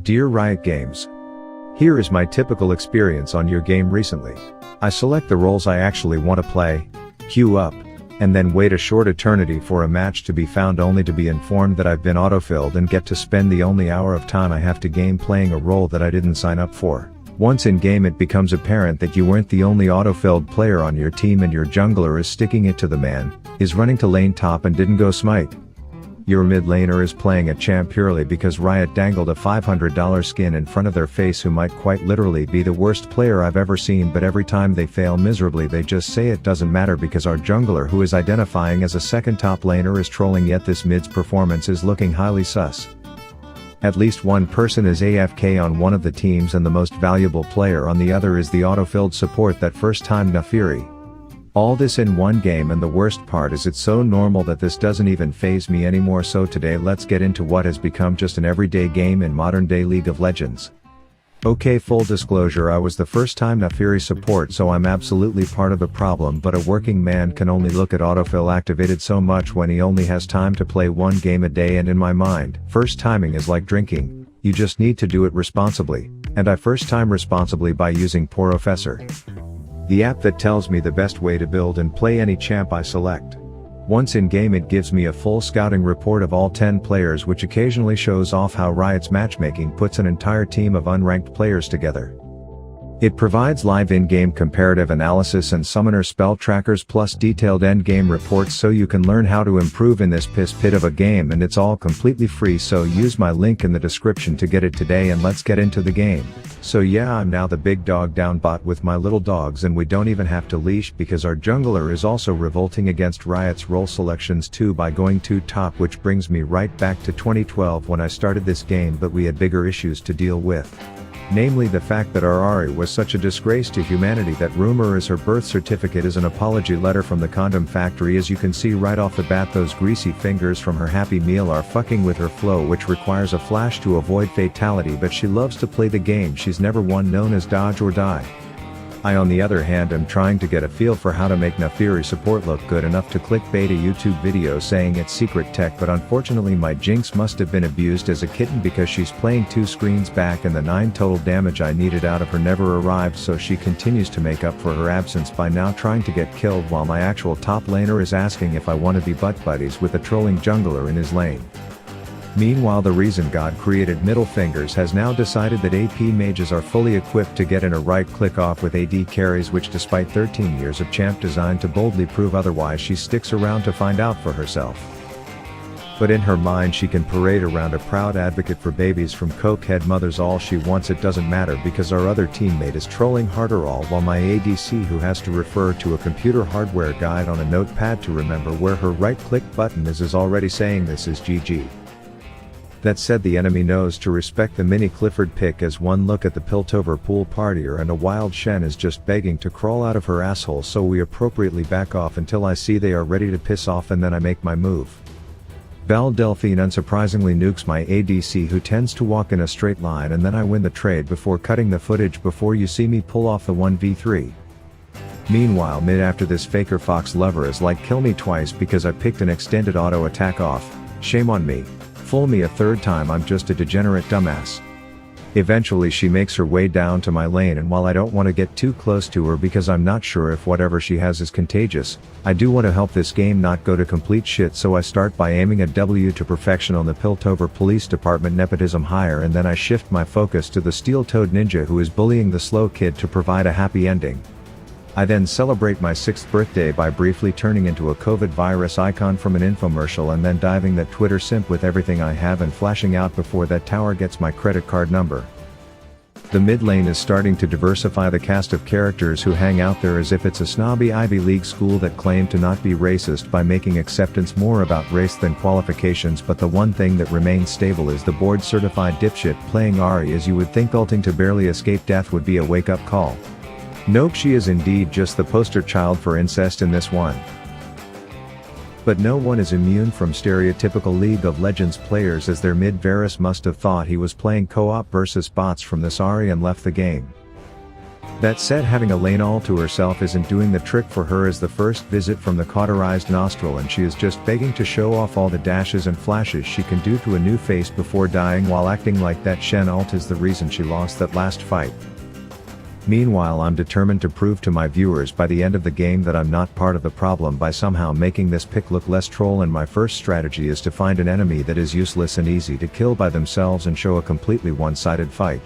Dear Riot Games, here is my typical experience on your game recently. I select the roles I actually want to play, queue up, and then wait a short eternity for a match to be found only to be informed that I've been autofilled and get to spend the only hour of time I have to game playing a role that I didn't sign up for. Once in game it becomes apparent that you weren't the only autofilled player on your team and your jungler is sticking it to the man, is running to lane top and didn't go smite. Your mid laner is playing a champ purely because Riot dangled a $500 skin in front of their face who might quite literally be the worst player I've ever seen, but every time they fail miserably they just say it doesn't matter because our jungler who is identifying as a second top laner is trolling, yet this mid's performance is looking highly sus. At least one person is AFK on one of the teams and the most valuable player on the other is the autofilled support that first time Naafiri. All this in one game, and the worst part is it's so normal that this doesn't even faze me anymore. So today let's get into what has become just an everyday game in modern day League of Legends. Okay, full disclosure, I was the first time Naafiri support, so I'm absolutely part of the problem, but a working man can only look at autofill activated so much when he only has time to play one game a day, and in my mind, first timing is like drinking, you just need to do it responsibly, and I first time responsibly by using Professor, the app that tells me the best way to build and play any champ I select. Once in game it gives me a full scouting report of all 10 players, which occasionally shows off how Riot's matchmaking puts an entire team of unranked players together. It provides live in-game comparative analysis and summoner spell trackers plus detailed end-game reports so you can learn how to improve in this piss pit of a game, and it's all completely free, so use my link in the description to get it today and let's get into the game. So yeah, I'm now the big dog down bot with my little dogs, and we don't even have to leash because our jungler is also revolting against Riot's role selections too by going 2 top, which brings me right back to 2012 when I started this game, but we had bigger issues to deal with. Namely the fact that our Ahri was such a disgrace to humanity that rumor is her birth certificate is an apology letter from the condom factory. As you can see right off the bat, those greasy fingers from her Happy Meal are fucking with her flow, which requires a flash to avoid fatality, but she loves to play the game she's never won, known as dodge or die. I on the other hand am trying to get a feel for how to make Naafiri support look good enough to clickbait a YouTube video saying it's secret tech, but unfortunately my Jinx must have been abused as a kitten because she's playing 2 screens back and the 9 total damage I needed out of her never arrived, so she continues to make up for her absence by now trying to get killed while my actual top laner is asking if I want to be butt buddies with a trolling jungler in his lane. Meanwhile, the reason God created middle fingers has now decided that AP mages are fully equipped to get in a right click off with AD carries, which despite 13 years of champ designed to boldly prove otherwise, she sticks around to find out for herself. But in her mind she can parade around a proud advocate for babies from cokehead mothers all she wants, it doesn't matter because our other teammate is trolling harder, all while my ADC, who has to refer to a computer hardware guide on a notepad to remember where her right click button is already saying this is GG. That said, the enemy knows to respect the mini Clifford pick, as one look at the Piltover pool partier and a wild Shen is just begging to crawl out of her asshole, so we appropriately back off until I see they are ready to piss off, and then I make my move. Val Delphine unsurprisingly nukes my ADC, who tends to walk in a straight line, and then I win the trade before cutting the footage before you see me pull off the 1v3. Meanwhile mid after this faker fox lover is like, kill me twice because I picked an extended auto attack off, shame on me. Fool me a third time, I'm just a degenerate dumbass. Eventually she makes her way down to my lane, and while I don't want to get too close to her because I'm not sure if whatever she has is contagious, I do want to help this game not go to complete shit, so I start by aiming a W to perfection on the Piltover Police Department nepotism hire, and then I shift my focus to the steel-toed ninja who is bullying the slow kid to provide a happy ending. I then celebrate my 6th birthday by briefly turning into a COVID virus icon from an infomercial and then diving that Twitter simp with everything I have and flashing out before that tower gets my credit card number. The mid lane is starting to diversify the cast of characters who hang out there as if it's a snobby Ivy League school that claim to not be racist by making acceptance more about race than qualifications, but the one thing that remains stable is the board certified dipshit playing Ahri, as you would think ulting to barely escape death would be a wake up call. Nope, she is indeed just the poster child for incest in this one. But no one is immune from stereotypical League of Legends players, as their mid Varus must have thought he was playing co-op versus bots from this Ahri and left the game. That said, having a lane all to herself isn't doing the trick for her as the first visit from the cauterized nostril, and she is just begging to show off all the dashes and flashes she can do to a new face before dying, while acting like that Shen ult is the reason she lost that last fight. Meanwhile, I'm determined to prove to my viewers by the end of the game that I'm not part of the problem by somehow making this pick look less troll, and my first strategy is to find an enemy that is useless and easy to kill by themselves and show a completely one-sided fight.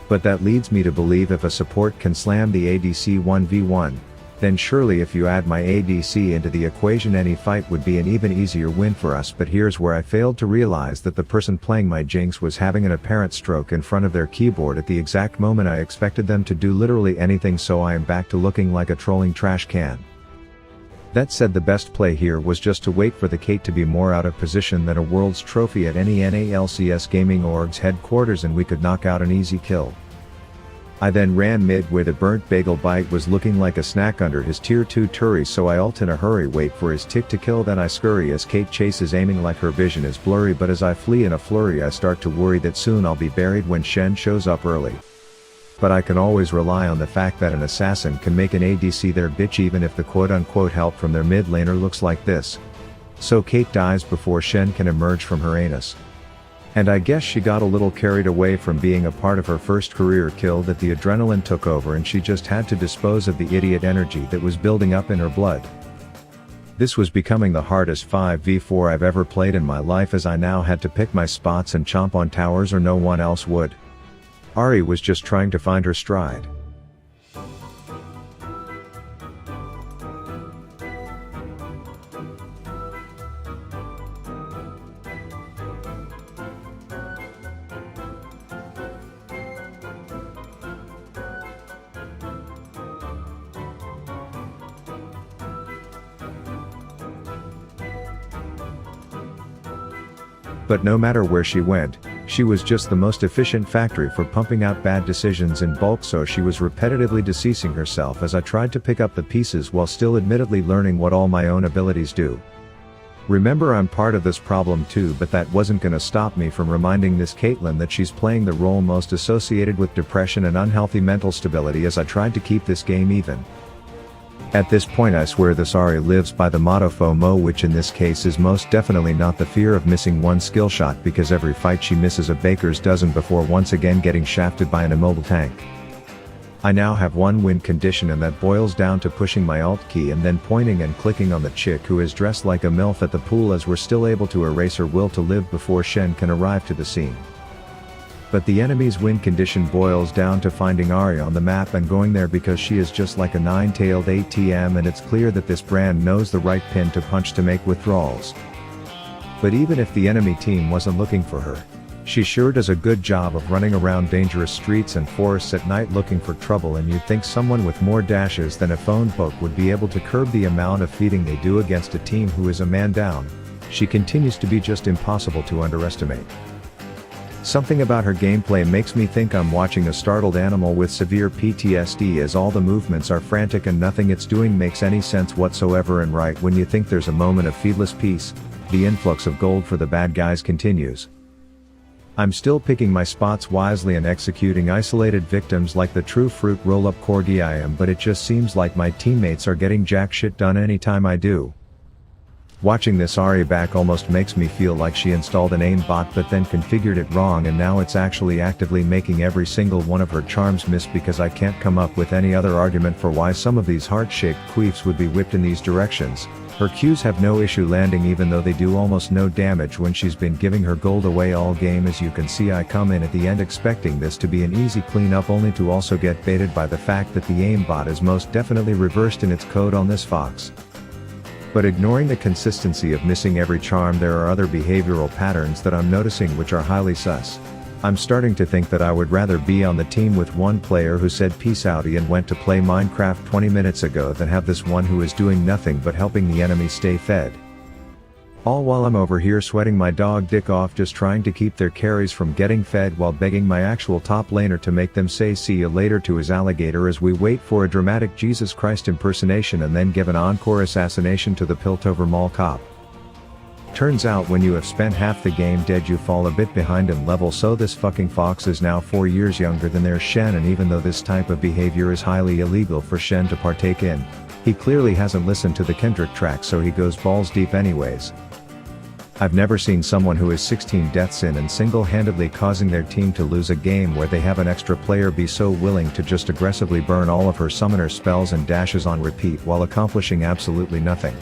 But that leads me to believe if a support can slam the ADC 1v1, then surely if you add my ADC into the equation, any fight would be an even easier win for us. But here's where I failed to realize that the person playing my Jinx was having an apparent stroke in front of their keyboard at the exact moment I expected them to do literally anything, so I am back to looking like a trolling trash can. That said, the best play here was just to wait for the Kate to be more out of position than a World's Trophy at any NALCS Gaming Org's headquarters, and we could knock out an easy kill. I then ran mid where the burnt bagel bite was looking like a snack under his tier 2 turret, so I ult in a hurry, wait for his tick to kill, then I scurry as Kate chases, aiming like her vision is blurry, but as I flee in a flurry I start to worry that soon I'll be buried when Shen shows up early. But I can always rely on the fact that an assassin can make an ADC their bitch even if the quote-unquote help from their mid laner looks like this. So Kate dies before Shen can emerge from her anus. And I guess she got a little carried away from being a part of her first career kill that the adrenaline took over, and she just had to dispose of the idiot energy that was building up in her blood. This was becoming the hardest 5v4 I've ever played in my life, as I now had to pick my spots and chomp on towers or no one else would. Ahri was just trying to find her stride. But no matter where she went, she was just the most efficient factory for pumping out bad decisions in bulk, so she was repetitively deceasing herself as I tried to pick up the pieces while still admittedly learning what all my own abilities do. Remember, I'm part of this problem too, but that wasn't gonna stop me from reminding this Caitlyn that she's playing the role most associated with depression and unhealthy mental stability as I tried to keep this game even. At this point I swear this Ahri lives by the motto FOMO, which in this case is most definitely not the fear of missing one skill shot, because every fight she misses a baker's dozen before once again getting shafted by an immobile tank. I now have one win condition, and that boils down to pushing my alt key and then pointing and clicking on the chick who is dressed like a MILF at the pool, as we're still able to erase her will to live before Shen can arrive to the scene. But the enemy's win condition boils down to finding Ahri on the map and going there, because she is just like a nine-tailed ATM, and it's clear that this brand knows the right pin to punch to make withdrawals. But even if the enemy team wasn't looking for her, she sure does a good job of running around dangerous streets and forests at night looking for trouble, and you'd think someone with more dashes than a phone book would be able to curb the amount of feeding they do against a team who is a man down. She continues to be just impossible to underestimate. Something about her gameplay makes me think I'm watching a startled animal with severe PTSD, as all the movements are frantic and nothing it's doing makes any sense whatsoever, and right when you think there's a moment of feedless peace, the influx of gold for the bad guys continues. I'm still picking my spots wisely and executing isolated victims like the true fruit roll-up corgi I am, but it just seems like my teammates are getting jack shit done anytime I do. Watching this Ahri back almost makes me feel like she installed an aim bot but then configured it wrong, and now it's actually actively making every single one of her charms miss, because I can't come up with any other argument for why some of these heart-shaped queefs would be whipped in these directions. Her Qs have no issue landing even though they do almost no damage when she's been giving her gold away all game. As you can see, I come in at the end expecting this to be an easy cleanup, only to also get baited by the fact that the aimbot is most definitely reversed in its code on this fox. But ignoring the consistency of missing every charm, there are other behavioral patterns that I'm noticing which are highly sus. I'm starting to think that I would rather be on the team with one player who said peace outie and went to play Minecraft 20 minutes ago than have this one who is doing nothing but helping the enemy stay fed. All while I'm over here sweating my dog dick off just trying to keep their carries from getting fed, while begging my actual top laner to make them say see you later to his alligator, as we wait for a dramatic Jesus Christ impersonation and then give an encore assassination to the Piltover Mall cop. Turns out when you have spent half the game dead you fall a bit behind in level, so this fucking fox is now 4 years younger than their Shen, and even though this type of behavior is highly illegal for Shen to partake in, he clearly hasn't listened to the Kendrick track, so he goes balls deep anyways. I've never seen someone who is 16 deaths in and single-handedly causing their team to lose a game where they have an extra player be so willing to just aggressively burn all of her summoner spells and dashes on repeat while accomplishing absolutely nothing.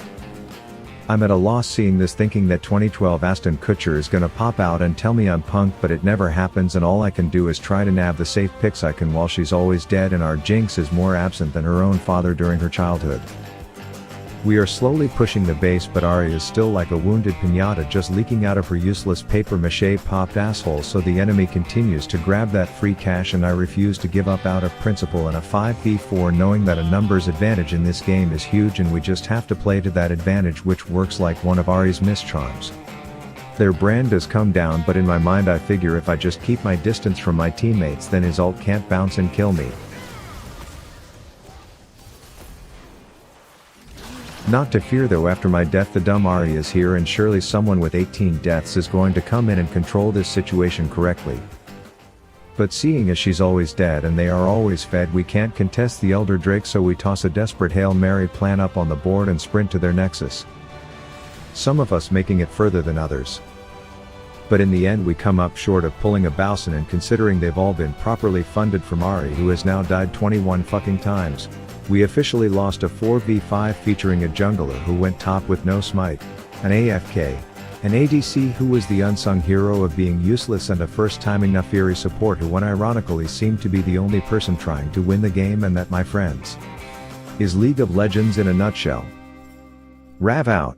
I'm at a loss seeing this, thinking that 2012 Aston Kutcher is gonna pop out and tell me I'm punked, but it never happens, and all I can do is try to nab the safe picks I can while she's always dead and our Jinx is more absent than her own father during her childhood. We are slowly pushing the base, but Ari is still like a wounded piñata just leaking out of her useless paper mache popped asshole, so the enemy continues to grab that free cash and I refuse to give up out of principle in a 5v4, knowing that a numbers advantage in this game is huge and we just have to play to that advantage, which works like one of Ari's mischarms. Their brand does come down, but in my mind I figure if I just keep my distance from my teammates then his ult can't bounce and kill me. Not to fear though, after my death the dumb Ari is here and surely someone with 18 deaths is going to come in and control this situation correctly. But seeing as she's always dead and they are always fed, we can't contest the Elder Drake, so we toss a desperate Hail Mary plan up on the board and sprint to their nexus. Some of us making it further than others. But in the end we come up short of pulling a Bowson, and considering they've all been properly funded from Ari, who has now died 21 fucking times. We officially lost a 4v5 featuring a jungler who went top with no smite, an AFK, an ADC who was the unsung hero of being useless, and a first-timing Naafiri support who unironically seemed to be the only person trying to win the game, and that, my friends, is League of Legends in a nutshell. Rav out.